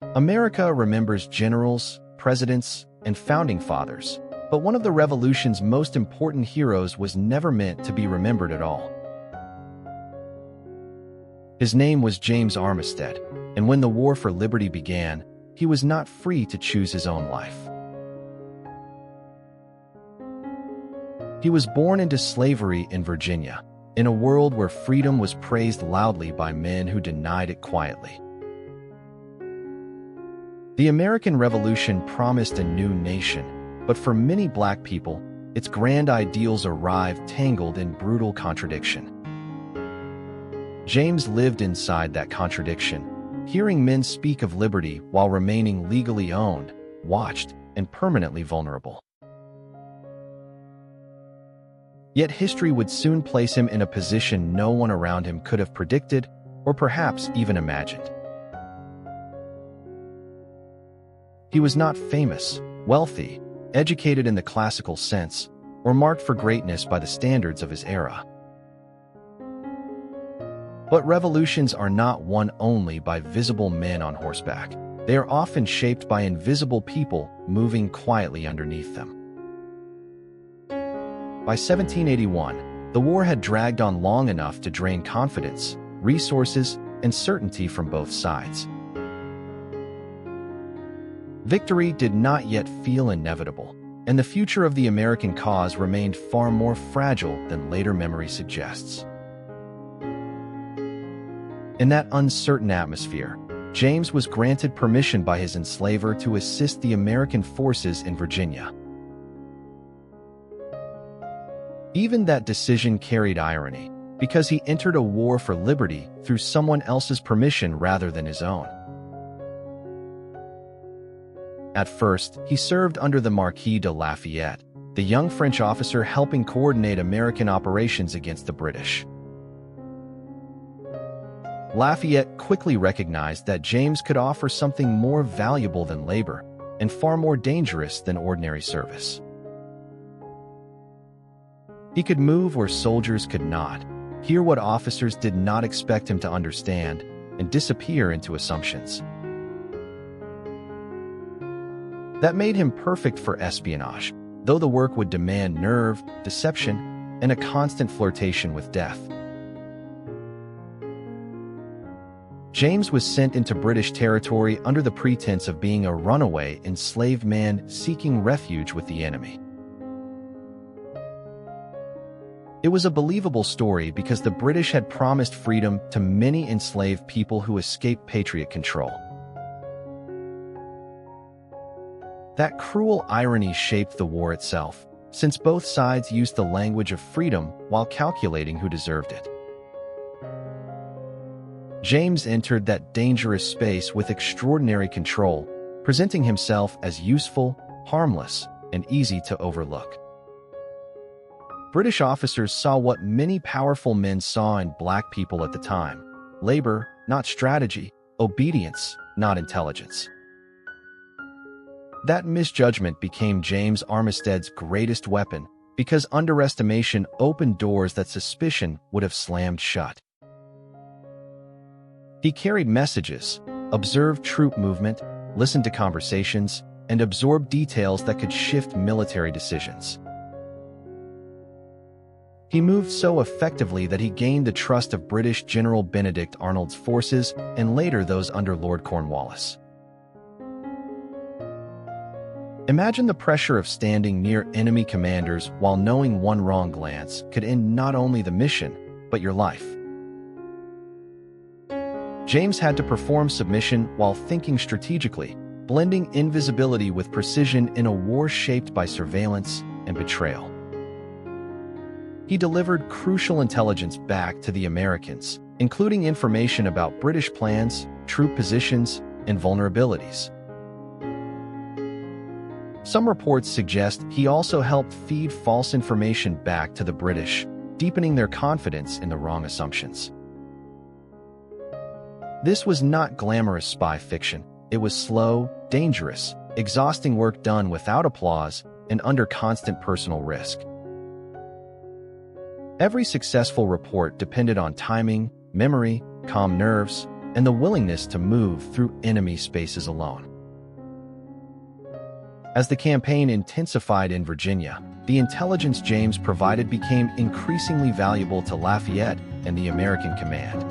America remembers generals, presidents, and founding fathers, but one of the revolution's most important heroes was never meant to be remembered at all. His name was James Armistead, and when the War for Liberty began, he was not free to choose his own life. He was born into slavery in Virginia, in a world where freedom was praised loudly by men who denied it quietly. The American Revolution promised a new nation, but for many Black people, its grand ideals arrived tangled in brutal contradiction. James lived inside that contradiction, hearing men speak of liberty while remaining legally owned, watched, and permanently vulnerable. Yet history would soon place him in a position no one around him could have predicted or perhaps even imagined. He was not famous, wealthy, educated in the classical sense, or marked for greatness by the standards of his era. But revolutions are not won only by visible men on horseback. They are often shaped by invisible people moving quietly underneath them. By 1781, the war had dragged on long enough to drain confidence, resources, and certainty from both sides. Victory did not yet feel inevitable, and the future of the American cause remained far more fragile than later memory suggests. In that uncertain atmosphere, James was granted permission by his enslaver to assist the American forces in Virginia. Even that decision carried irony, because he entered a war for liberty through someone else's permission rather than his own. At first, he served under the Marquis de Lafayette, the young French officer helping coordinate American operations against the British. Lafayette quickly recognized that James could offer something more valuable than labor and far more dangerous than ordinary service. He could move where soldiers could not, hear what officers did not expect him to understand, and disappear into assumptions. That made him perfect for espionage, though the work would demand nerve, deception, and a constant flirtation with death. James was sent into British territory under the pretense of being a runaway enslaved man seeking refuge with the enemy. It was a believable story because the British had promised freedom to many enslaved people who escaped Patriot control. That cruel irony shaped the war itself, since both sides used the language of freedom while calculating who deserved it. James entered that dangerous space with extraordinary control, presenting himself as useful, harmless, and easy to overlook. British officers saw what many powerful men saw in Black people at the time: labor, not strategy; obedience, not intelligence. That misjudgment became James Armistead's greatest weapon because underestimation opened doors that suspicion would have slammed shut. He carried messages, observed troop movement, listened to conversations, and absorbed details that could shift military decisions. He moved so effectively that he gained the trust of British General Benedict Arnold's forces and later those under Lord Cornwallis. Imagine the pressure of standing near enemy commanders while knowing one wrong glance could end not only the mission, but your life. James had to perform submission while thinking strategically, blending invisibility with precision in a war shaped by surveillance and betrayal. He delivered crucial intelligence back to the Americans, including information about British plans, troop positions, and vulnerabilities. Some reports suggest he also helped feed false information back to the British, deepening their confidence in the wrong assumptions. This was not glamorous spy fiction. It was slow, dangerous, exhausting work done without applause and under constant personal risk. Every successful report depended on timing, memory, calm nerves, and the willingness to move through enemy spaces alone. As the campaign intensified in Virginia, the intelligence James provided became increasingly valuable to Lafayette and the American command.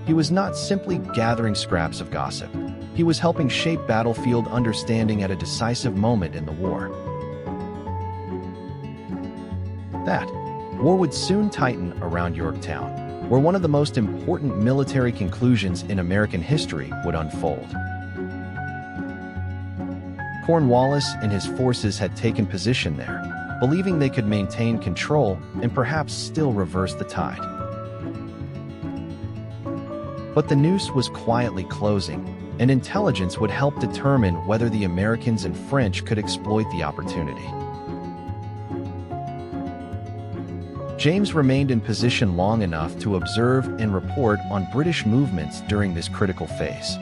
He was not simply gathering scraps of gossip. He was helping shape battlefield understanding at a decisive moment in the war. That war would soon tighten around Yorktown, where one of the most important military conclusions in American history would unfold. Cornwallis and his forces had taken position there, believing they could maintain control and perhaps still reverse the tide. But the noose was quietly closing, and intelligence would help determine whether the Americans and French could exploit the opportunity. James remained in position long enough to observe and report on British movements during this critical phase.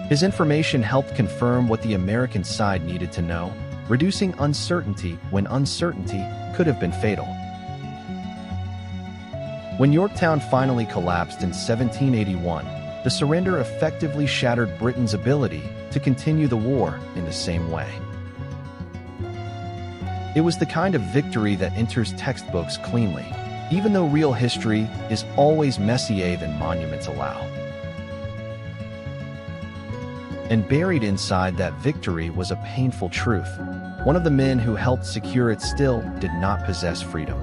His information helped confirm what the American side needed to know, reducing uncertainty when uncertainty could have been fatal. When Yorktown finally collapsed in 1781, the surrender effectively shattered Britain's ability to continue the war in the same way. It was the kind of victory that enters textbooks cleanly, even though real history is always messier than monuments allow. And buried inside that victory was a painful truth. One of the men who helped secure it still did not possess freedom.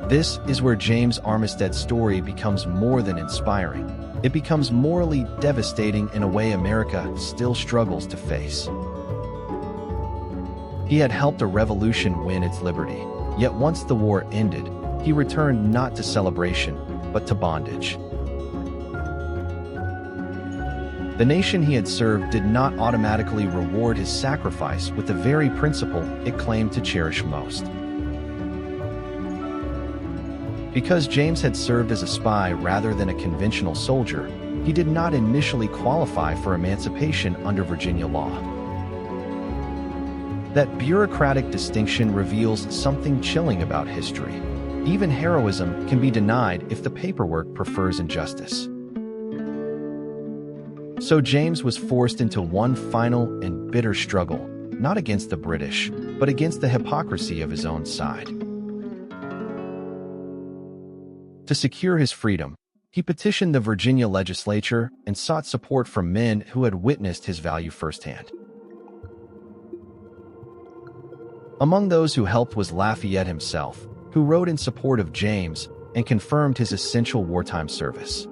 This is where James Armistead's story becomes more than inspiring. It becomes morally devastating in a way America still struggles to face. He had helped a revolution win its liberty, yet once the war ended, he returned not to celebration, but to bondage. The nation he had served did not automatically reward his sacrifice with the very principle it claimed to cherish most. Because James had served as a spy rather than a conventional soldier, he did not initially qualify for emancipation under Virginia law. That bureaucratic distinction reveals something chilling about history. Even heroism can be denied if the paperwork prefers injustice. So James was forced into one final and bitter struggle, not against the British, but against the hypocrisy of his own side. To secure his freedom, he petitioned the Virginia legislature and sought support from men who had witnessed his value firsthand. Among those who helped was Lafayette himself, who wrote in support of James and confirmed his essential wartime service.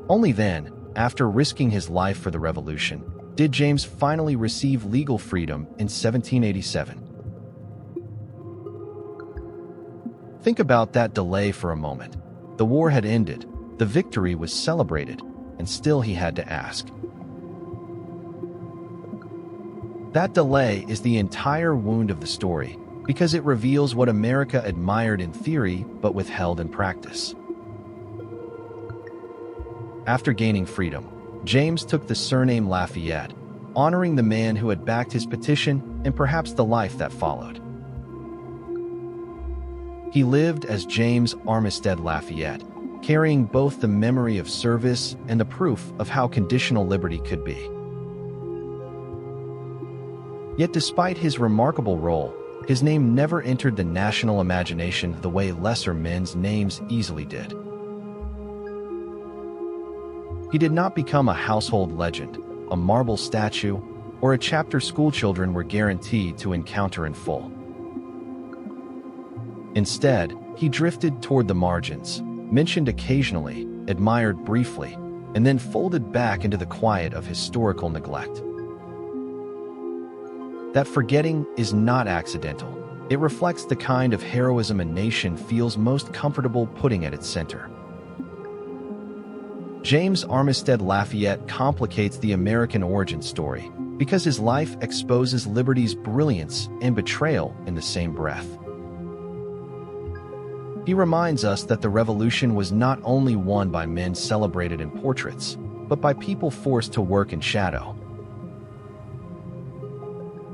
Only then, after risking his life for the revolution, did James finally receive legal freedom in 1787. Think about that delay for a moment. The war had ended, the victory was celebrated, and still he had to ask. That delay is the entire wound of the story, because it reveals what America admired in theory but withheld in practice. After gaining freedom, James took the surname Lafayette, honoring the man who had backed his petition and perhaps the life that followed. He lived as James Armistead Lafayette, carrying both the memory of service and the proof of how conditional liberty could be. Yet despite his remarkable role, his name never entered the national imagination the way lesser men's names easily did. He did not become a household legend, a marble statue, or a chapter schoolchildren were guaranteed to encounter in full. Instead, he drifted toward the margins, mentioned occasionally, admired briefly, and then folded back into the quiet of historical neglect. That forgetting is not accidental. It reflects the kind of heroism a nation feels most comfortable putting at its center. James Armistead Lafayette complicates the American origin story because his life exposes liberty's brilliance and betrayal in the same breath. He reminds us that the revolution was not only won by men celebrated in portraits, but by people forced to work in shadow.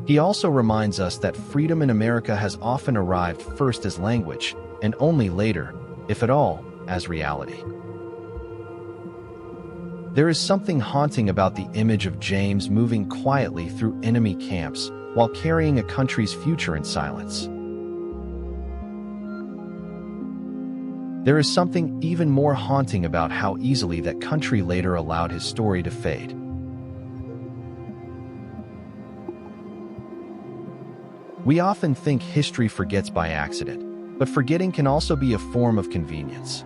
He He also reminds us that freedom in America has often arrived first as language, and only later, if at all, as reality. There is something haunting about the image of James moving quietly through enemy camps while carrying a country's future in silence. There is something even more haunting about how easily that country later allowed his story to fade. We often think history forgets by accident, but forgetting can also be a form of convenience.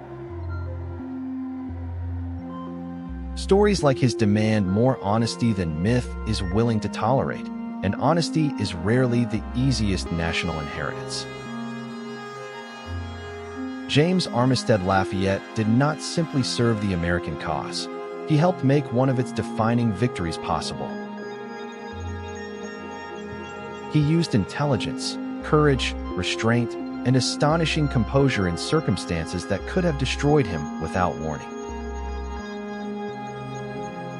Stories like his demand more honesty than myth is willing to tolerate, and honesty is rarely the easiest national inheritance. James Armistead Lafayette did not simply serve the American cause. He helped make one of its defining victories possible. He used intelligence, courage, restraint, and astonishing composure in circumstances that could have destroyed him without warning.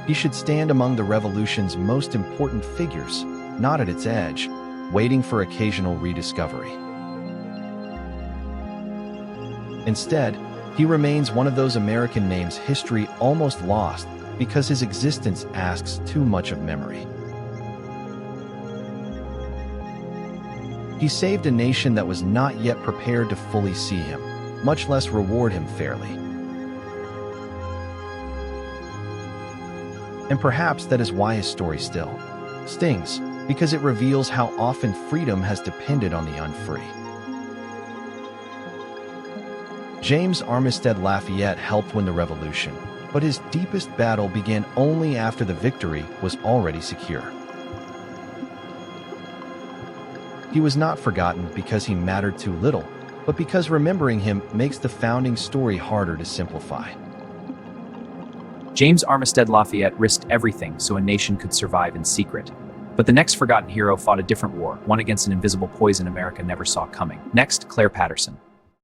He should stand among the revolution's most important figures, not at its edge, waiting for occasional rediscovery. Instead, he remains one of those American names history almost lost because his existence asks too much of memory. He saved a nation that was not yet prepared to fully see him, much less reward him fairly. And perhaps that is why his story still stings, because it reveals how often freedom has depended on the unfree. James Armistead Lafayette helped win the revolution, but his deepest battle began only after the victory was already secure. He was not forgotten because he mattered too little, but because remembering him makes the founding story harder to simplify. James Armistead Lafayette risked everything so a nation could survive in secret. But the next forgotten hero fought a different war, one against an invisible poison America never saw coming. Next, Claire Patterson.